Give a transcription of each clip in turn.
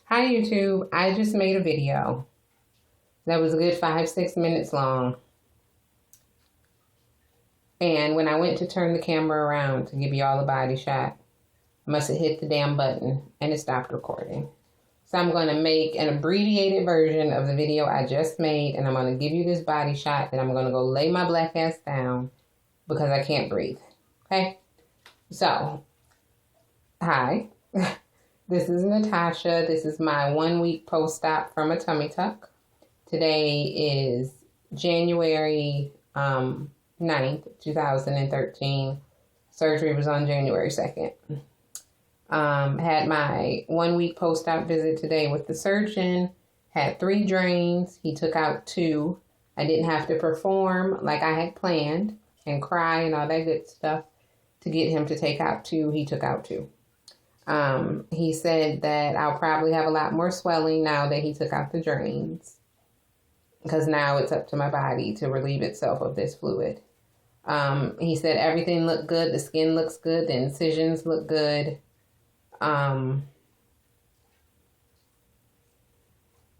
Hi YouTube, I just made a video that was a good 5-6 minutes long. And when I went to turn the camera around to give you all a body shot, I must have hit the damn button and it stopped recording. So I'm going to make an abbreviated version of the video I just made, and I'm going to give you this body shot, then I'm going to go lay my black ass down because I can't breathe. Okay? So, hi. This is Natasha. This is my 1 week post-op from a tummy tuck. Today is January 9th, 2013. Surgery was on January 2nd. Had my 1 week post-op visit today with the surgeon. Had 3 drains. He took out 2. I didn't have to perform like I had planned and cry and all that good stuff to get him to take out 2. He took out 2. He said that I'll probably have a lot more swelling now that he took out the drains, because now it's up to my body to relieve itself of this fluid. He said everything looked good. The skin looks good. The incisions look good. And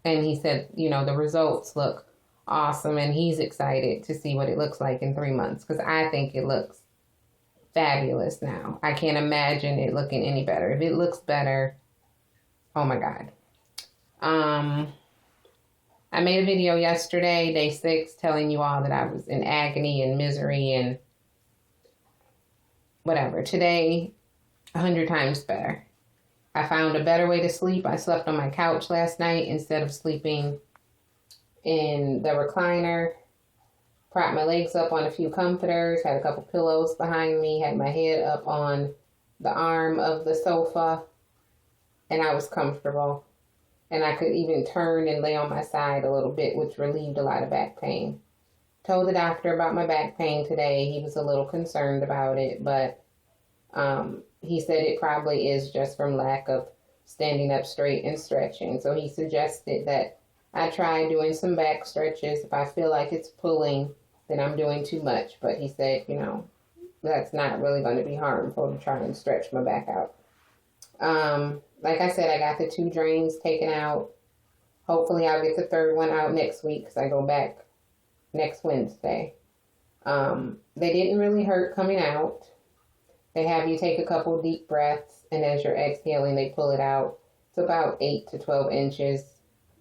he said, the results look awesome, and he's excited to see what it looks like in 3 months, because I think it looks fabulous now. I can't imagine it looking any better. If it looks better, oh my God. I made a video yesterday, day 6, telling you all that I was in agony and misery and whatever. Today, 100 times better. I found a better way to sleep. I slept on my couch last night instead of sleeping in the recliner. Propped my legs up on a few comforters, had a couple pillows behind me, had my head up on the arm of the sofa, and I was comfortable. And I could even turn and lay on my side a little bit, which relieved a lot of back pain. Told the doctor about my back pain today. He was a little concerned about it, but he said it probably is just from lack of standing up straight and stretching. So he suggested that I try doing some back stretches. If I feel like it's pulling, then I'm doing too much. But he said, that's not really going to be harmful to try and stretch my back out. Like I said, I got the 2 drains taken out. Hopefully I'll get the 3rd one out next week, because I go back next Wednesday. They didn't really hurt coming out. They have you take a couple deep breaths, and as you're exhaling, they pull it out. It's about 8 to 12 inches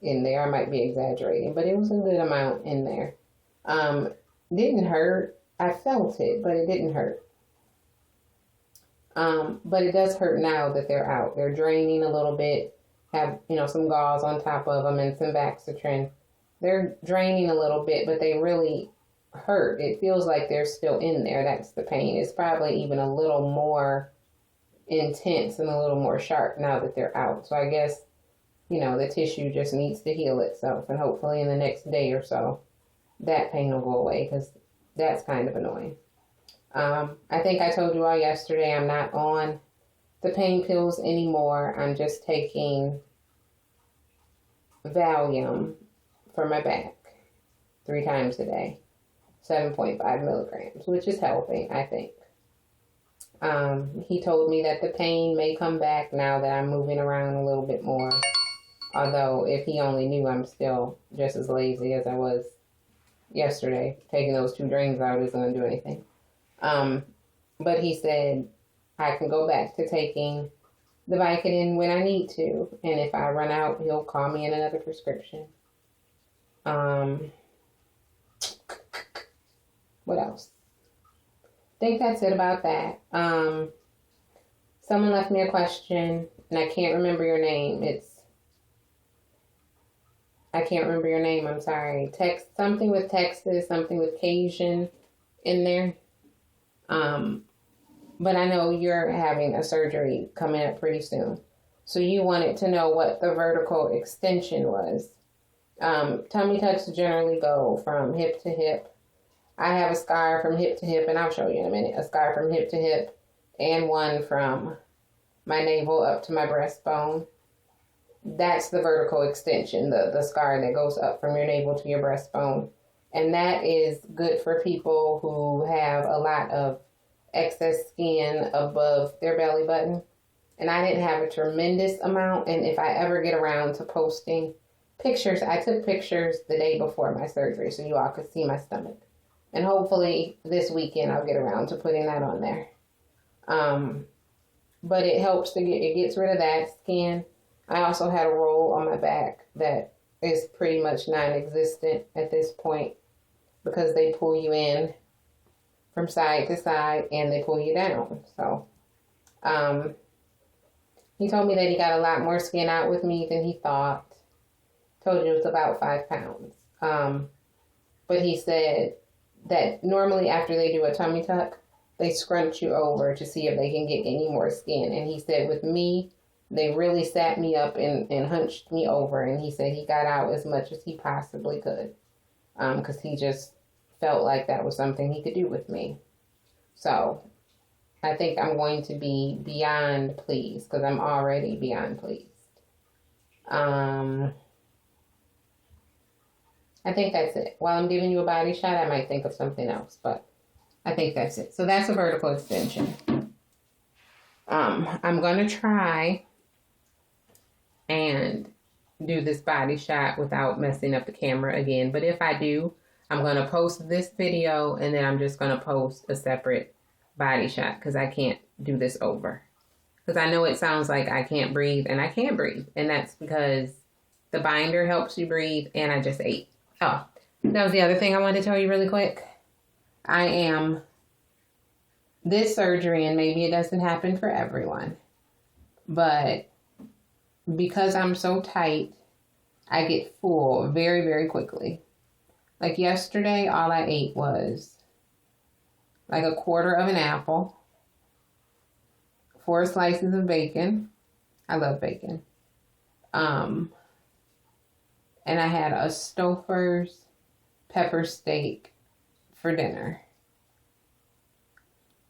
in there. I might be exaggerating, but it was a good amount in there. Didn't hurt. I felt it, but it didn't hurt. But it does hurt now that they're out. They're draining a little bit, have, some gauze on top of them and some Vaxitrin. They're draining a little bit, but they really hurt. It feels like they're still in there. That's the pain. It's probably even a little more intense and a little more sharp now that they're out. So I guess, the tissue just needs to heal itself, and hopefully in the next day or so, that pain will go away, because that's kind of annoying. I think I told you all yesterday I'm not on the pain pills anymore. I'm just taking Valium for my back 3 times a day, 7.5 milligrams, which is helping, I think. He told me that the pain may come back now that I'm moving around a little bit more. Although, if he only knew, I'm still just as lazy as I was yesterday. Taking those 2 drains out isn't going to do anything. But he said I can go back to taking the Vicodin when I need to. And if I run out, he'll call me in another prescription. What else? I think that's it about that. Someone left me a question, and I can't remember your name. I can't remember your name. I'm sorry. Something with Texas, something with Cajun in there. But I know you're having a surgery coming up pretty soon. So you wanted to know what the vertical extension was. Tummy tucks generally go from hip to hip. I have a scar from hip to hip, and I'll show you in a minute. A scar from hip to hip, and one from my navel up to my breastbone. That's the vertical extension, the scar that goes up from your navel to your breastbone. And that is good for people who have a lot of excess skin above their belly button. And I didn't have a tremendous amount. And if I ever get around to posting pictures, I took pictures the day before my surgery so you all could see my stomach. And hopefully this weekend I'll get around to putting that on there. But it helps it gets rid of that skin. I also had a roll on my back that is pretty much non-existent at this point because they pull you in from side to side and they pull you down. So, he told me that he got a lot more skin out with me than he thought. Told you it was about 5 pounds. But he said that normally after they do a tummy tuck, they scrunch you over to see if they can get any more skin. And he said with me, they really sat me up and hunched me over. And he said he got out as much as he possibly could. Because he just felt like that was something he could do with me. So I think I'm going to be beyond pleased because I'm already beyond pleased. I think that's it. While I'm giving you a body shot, I might think of something else, but I think that's it. So that's a vertical extension. I'm going to try and do this body shot without messing up the camera again. But if I do, I'm going to post this video and then I'm just going to post a separate body shot because I can't do this over. Because I know it sounds like I can't breathe, and I can't breathe. And that's because the binder helps you breathe, and I just ate. Oh, that was the other thing I wanted to tell you really quick. This surgery, and maybe it doesn't happen for everyone, but because I'm so tight, I get full very, very quickly. Like yesterday, all I ate was like a quarter of an apple, 4 slices of bacon. I love bacon. And I had a Stouffer's pepper steak for dinner.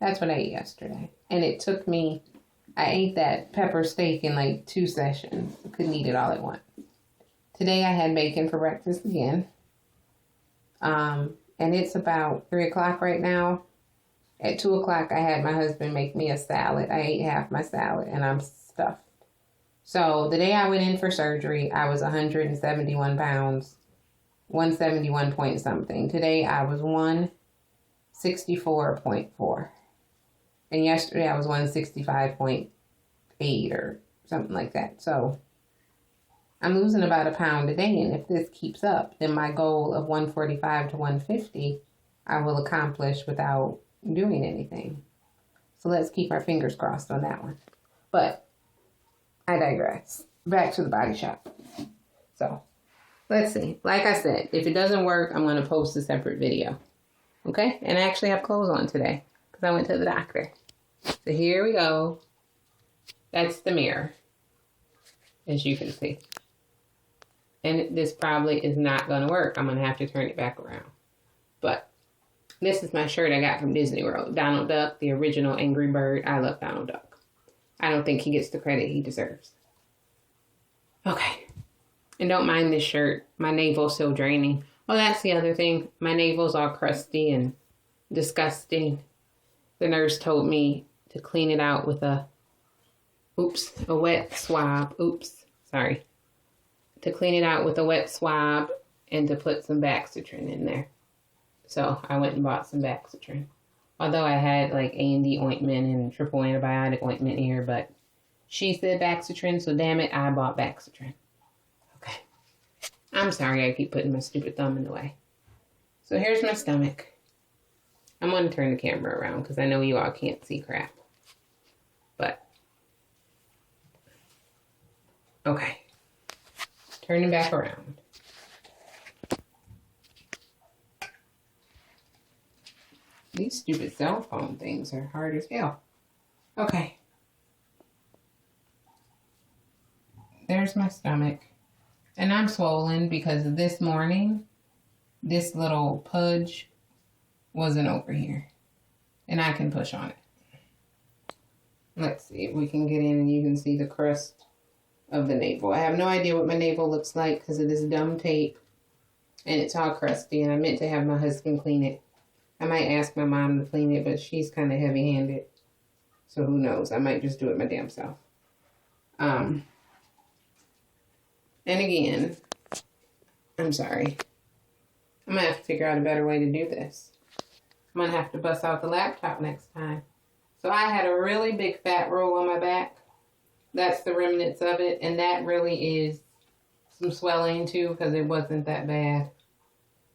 That's what I ate yesterday. And it took me, I ate that pepper steak in like 2 sessions. I couldn't eat it all at once. Today I had bacon for breakfast again. And it's about 3 o'clock right now. At 2 o'clock, I had my husband make me a salad. I ate half my salad and I'm stuffed. So the day I went in for surgery, I was 171 pounds, 171 point something. Today I was 164.4. And yesterday I was 165.8 or something like that. So I'm losing about a pound a day. And if this keeps up, then my goal of 145 to 150, I will accomplish without doing anything. So let's keep our fingers crossed on that one. But I digress. Back to the body shop. So let's see. Like I said, if it doesn't work, I'm going to post a separate video. Okay? And I actually have clothes on today because I went to the doctor. So here we go. That's the mirror, as you can see. And this probably is not going to work. I'm going to have to turn it back around. But this is my shirt I got from Disney World. Donald Duck, the original Angry Bird. I love Donald Duck. I don't think he gets the credit he deserves. Okay. And don't mind this shirt. My navel's still draining. Oh, that's the other thing. My navel's all crusty and disgusting. The nurse told me to clean it out with a wet swab. Sorry. To clean it out with a wet swab and to put some Baxitrin in there. So I went and bought some Baxitrin. Although I had like A&D ointment and triple antibiotic ointment here, but she said Baxitrin, so damn it, I bought Baxitrin. Okay. I'm sorry I keep putting my stupid thumb in the way. So here's my stomach. I'm going to turn the camera around because I know you all can't see crap. But, okay. Turning back around. These stupid cell phone things are hard as hell. Okay. There's my stomach. And I'm swollen because this morning, this little pudge wasn't over here. And I can push on it. Let's see if we can get in and you can see the crust of the navel. I have no idea what my navel looks like because of this dumb tape. And it's all crusty. And I meant to have my husband clean it. I might ask my mom to clean it, but she's kind of heavy-handed. So who knows? I might just do it my damn self. And again, I'm sorry. I'm going to have to figure out a better way to do this. I'm going to have to bust out the laptop next time. So I had a really big fat roll on my back. That's the remnants of it. And that really is some swelling too, because it wasn't that bad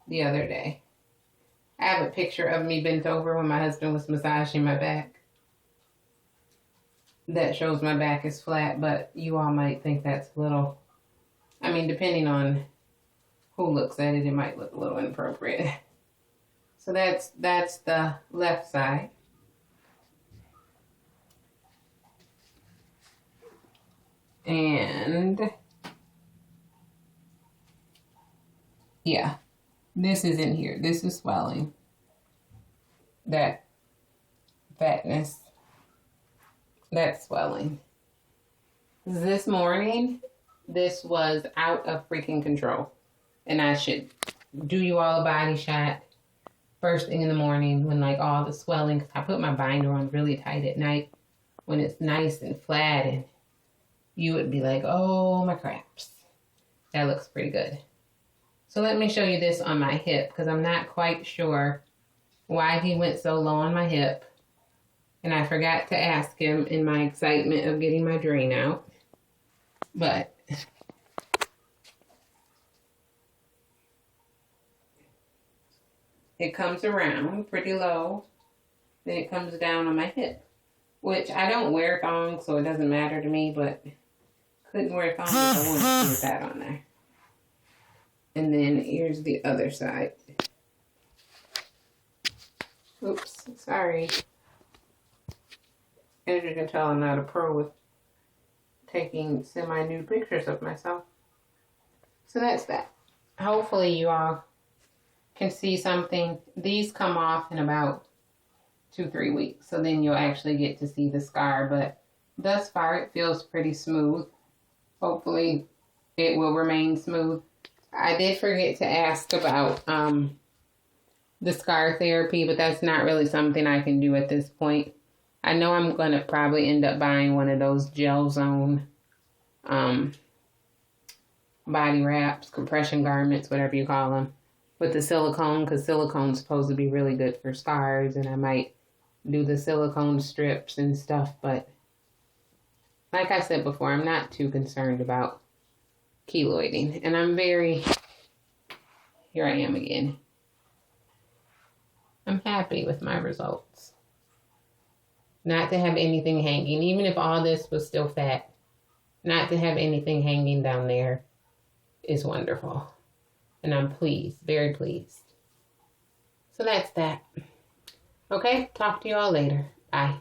the other day. I have a picture of me bent over when my husband was massaging my back. That shows my back is flat, but you all might think that's a little, I mean, depending on who looks at it, it might look a little inappropriate. So that's the left side. And yeah, this is in here. This is swelling. That fatness. That's swelling. This morning, this was out of freaking control. And I should do you all a body shot first thing in the morning when like all the swelling, because I put my binder on really tight at night when it's nice and flat, and you would be like, oh my craps. That looks pretty good. So let me show you this on my hip, because I'm not quite sure why he went so low on my hip. And I forgot to ask him in my excitement of getting my drain out. But it comes around pretty low. Then it comes down on my hip. Which I don't wear thongs, so it doesn't matter to me. But couldn't wear thongs if I wanted to with that on there. And then here's the other side. Oops, sorry. As you can tell, I'm not a pro with taking semi-nude pictures of myself. So that's that. Hopefully you all can see something. These come off in about 2-3 weeks. So then you'll actually get to see the scar. But thus far, it feels pretty smooth. Hopefully it will remain smooth. I did forget to ask about the scar therapy, but that's not really something I can do at this point. I know I'm going to probably end up buying one of those gel zone body wraps, compression garments, whatever you call them, with the silicone, because silicone's supposed to be really good for scars, and I might do the silicone strips and stuff, but like I said before, I'm not too concerned about keloiding, and I'm very, here I am again, I'm happy with my results. Not to have anything hanging, even if all this was still fat, not to have anything hanging down there is wonderful. And I'm pleased, very pleased. So that's that. Okay, talk to you all later. Bye.